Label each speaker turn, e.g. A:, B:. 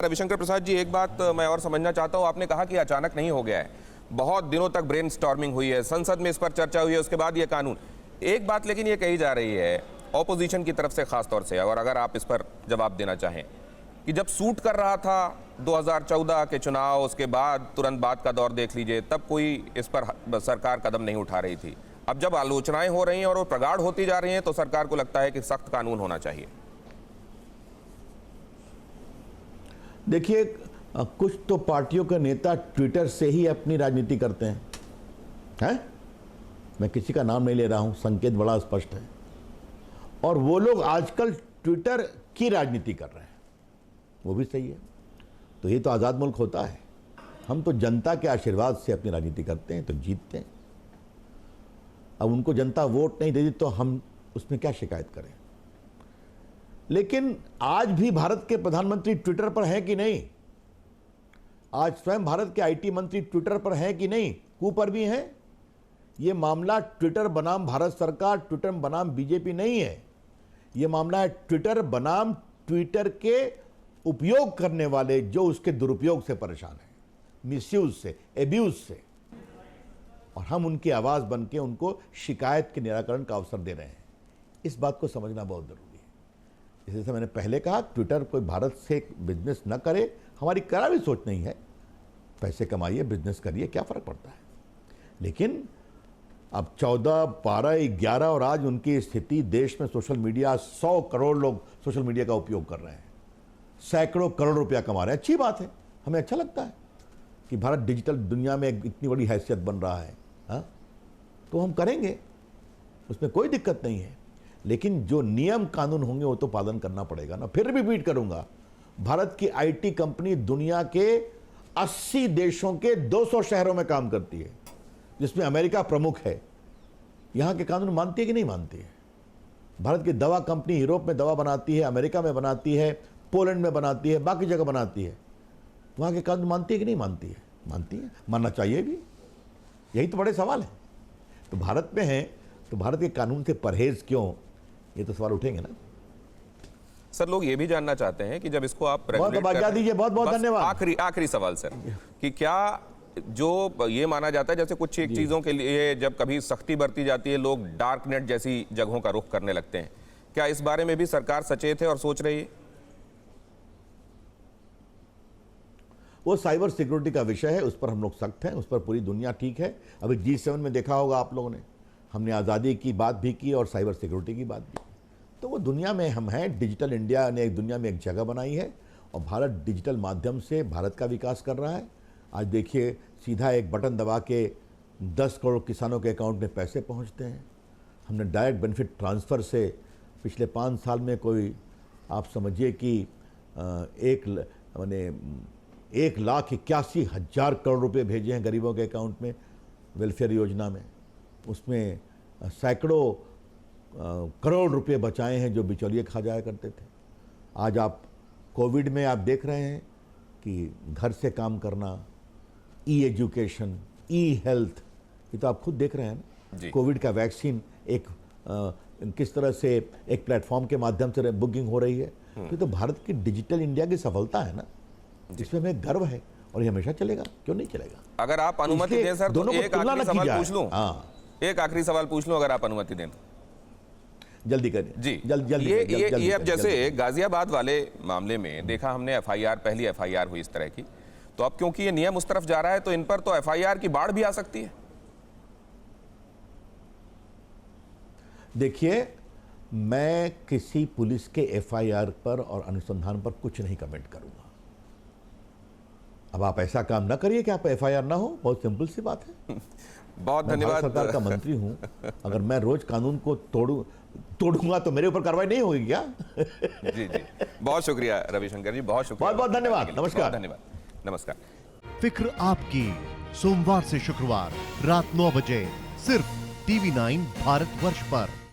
A: रविशंकर प्रसाद जी, एक बात मैं और समझना चाहता हूं। आपने कहा कि अचानक नहीं हो गया है, बहुत दिनों तक ब्रेन स्टॉर्मिंग हुई है, संसद में इस पर चर्चा हुई है, उसके बाद ये कानून। एक बात लेकिन ये कही जा रही है ऑपोजिशन की तरफ से खास तौर से, और अगर आप इस पर जवाब देना चाहें, कि जब सूट कर रहा था 2014 के चुनाव, उसके बाद तुरंत बाद का दौर देख लीजिए, तब कोई इस पर सरकार कदम नहीं उठा रही थी। अब जब आलोचनाएं हो रही हैं और वो प्रगाढ़ होती जा रही हैं, तो सरकार को लगता है कि सख्त कानून होना चाहिए।
B: देखिए, कुछ तो पार्टियों के नेता ट्विटर से ही अपनी राजनीति करते हैं? मैं किसी का नाम नहीं ले रहा हूं, संकेत बड़ा स्पष्ट है। और वो लोग आजकल ट्विटर की राजनीति कर रहे हैं, वो भी सही है। तो ये तो आज़ाद मुल्क होता है। हम तो जनता के आशीर्वाद से अपनी राजनीति करते हैं, तो जीतते हैं। अब उनको जनता वोट नहीं देती तो हम उसमें क्या शिकायत करें। लेकिन आज भी भारत के प्रधानमंत्री ट्विटर पर हैं कि नहीं? आज स्वयं भारत के आईटी मंत्री ट्विटर पर हैं कि नहीं? कू पर भी हैं। यह मामला ट्विटर बनाम भारत सरकार, ट्विटर बनाम बीजेपी नहीं है। यह मामला है ट्विटर बनाम ट्विटर के उपयोग करने वाले, जो उसके दुरुपयोग से परेशान हैं, मिसयूज से, एब्यूज से। और हम उनकी आवाज बन के उनको शिकायत के निराकरण का अवसर दे रहे हैं। इस बात को समझना बहुत जरूरी है। जैसे मैंने पहले कहा, ट्विटर कोई भारत से बिजनेस न करे, हमारी करा भी सोच नहीं है। पैसे कमाइए, बिजनेस करिए, क्या फर्क पड़ता है। लेकिन अब 14, 12, 11 और आज उनकी स्थिति, देश में सोशल मीडिया, 100 करोड़ लोग सोशल मीडिया का उपयोग कर रहे हैं, सैकड़ों करोड़ रुपया कमा रहे हैं। अच्छी बात है, हमें अच्छा लगता है कि भारत डिजिटल दुनिया में इतनी बड़ी हैसियत बन रहा है। तो हम करेंगे, उसमें कोई दिक्कत नहीं है। लेकिन जो नियम कानून होंगे वो तो पालन करना पड़ेगा ना। फिर रिपीट करूंगा, भारत की आईटी कंपनी दुनिया के 80 देशों के 200 शहरों में काम करती है, जिसमें अमेरिका प्रमुख है। यहां के कानून मानती है कि नहीं मानती है? भारत की दवा कंपनी यूरोप में दवा बनाती है, अमेरिका में बनाती है, पोलैंड में बनाती है, बाकी जगह बनाती है। वहां के कानून मानती है कि नहीं मानती है? मानती है, मानना चाहिए भी। यही तो बड़े सवाल है। तो भारत में है तो भारत के कानून से परहेज क्यों, ये तो सवाल उठेंगे ना।
A: सर, लोग ये भी जानना चाहते हैं कि जब इसको आप
B: बहुत दीजिए, बहुत बहुत धन्यवाद।
A: आखिरी सवाल सर, कि क्या जो ये माना जाता है, जैसे कुछ एक चीजों के लिए जब कभी सख्ती बरती जाती है, लोग डार्क नेट जैसी जगहों का रुख करने लगते हैं, क्या इस बारे में भी सरकार सचेत है और सोच रही है?
B: वो साइबर सिक्योरिटी का विषय है, उस पर हम लोग सख्त हैं, उस पर पूरी दुनिया ठीक है। अभी G7 में देखा होगा आप लोगों ने, हमने आज़ादी की बात भी की और साइबर सिक्योरिटी की बात भी। तो वो दुनिया में हम हैं। डिजिटल इंडिया ने एक दुनिया में एक जगह बनाई है और भारत डिजिटल माध्यम से भारत का विकास कर रहा है। आज देखिए, सीधा एक बटन दबा के 10 करोड़ किसानों के अकाउंट में पैसे पहुंचते हैं। हमने डायरेक्ट बेनिफिट ट्रांसफ़र से पिछले 5 साल में कोई, आप समझिए कि 1,81,000 करोड़ रुपए भेजे हैं गरीबों के अकाउंट में, वेलफेयर योजना में। उसमें सैकड़ों करोड़ रुपए बचाए हैं जो बिचौलिए खा जाया करते थे। आज आप कोविड में आप देख रहे हैं कि घर से काम करना, ई एजुकेशन, ई हेल्थ, ये तो आप खुद देख रहे हैं ना। कोविड का वैक्सीन एक किस तरह से एक प्लेटफॉर्म के माध्यम से बुकिंग हो रही है। तो ये तो भारत की डिजिटल इंडिया की सफलता है ना, जिसमें हमें गर्व है और ये हमेशा चलेगा। क्यों नहीं चलेगा?
A: अगर आप अनुमति दें सर, तो एक आखिरी सवाल पूछ लूं। एक आखिरी सवाल पूछ लूं, अगर आप अनुमति दें तो।
B: जल्दी करिए
A: जी। ये अब जैसे गाजियाबाद वाले मामले में देखा हमने, एफआईआर, पहली एफआईआर हुई इस तरह की, तो अब क्योंकि ये नियम उस तरफ जा रहा है, तो इन पर तो एफआईआर की बाढ़ भी आ सकती है।
B: देखिए, मैं किसी पुलिस के एफआईआर पर और अनुसंधान पर कुछ नहीं कमेंट करूंगा। अब आप ऐसा काम ना करिए कि आप एफआईआर ना हो, बहुत सिंपल सी बात है।
A: बहुत धन्यवाद।
B: सरकार का मंत्री हूं, अगर मैं रोज कानून को तोड़ूंगा तो मेरे ऊपर कार्रवाई नहीं होगी क्या?
A: जी। बहुत शुक्रिया रविशंकर जी, बहुत शुक्रिया।
B: बहुत धन्यवाद। नमस्कार।
A: धन्यवाद। नमस्कार।
C: फिक्र आपकी, सोमवार से शुक्रवार रात 9 बजे, सिर्फ TV9 भारतवर्ष पर।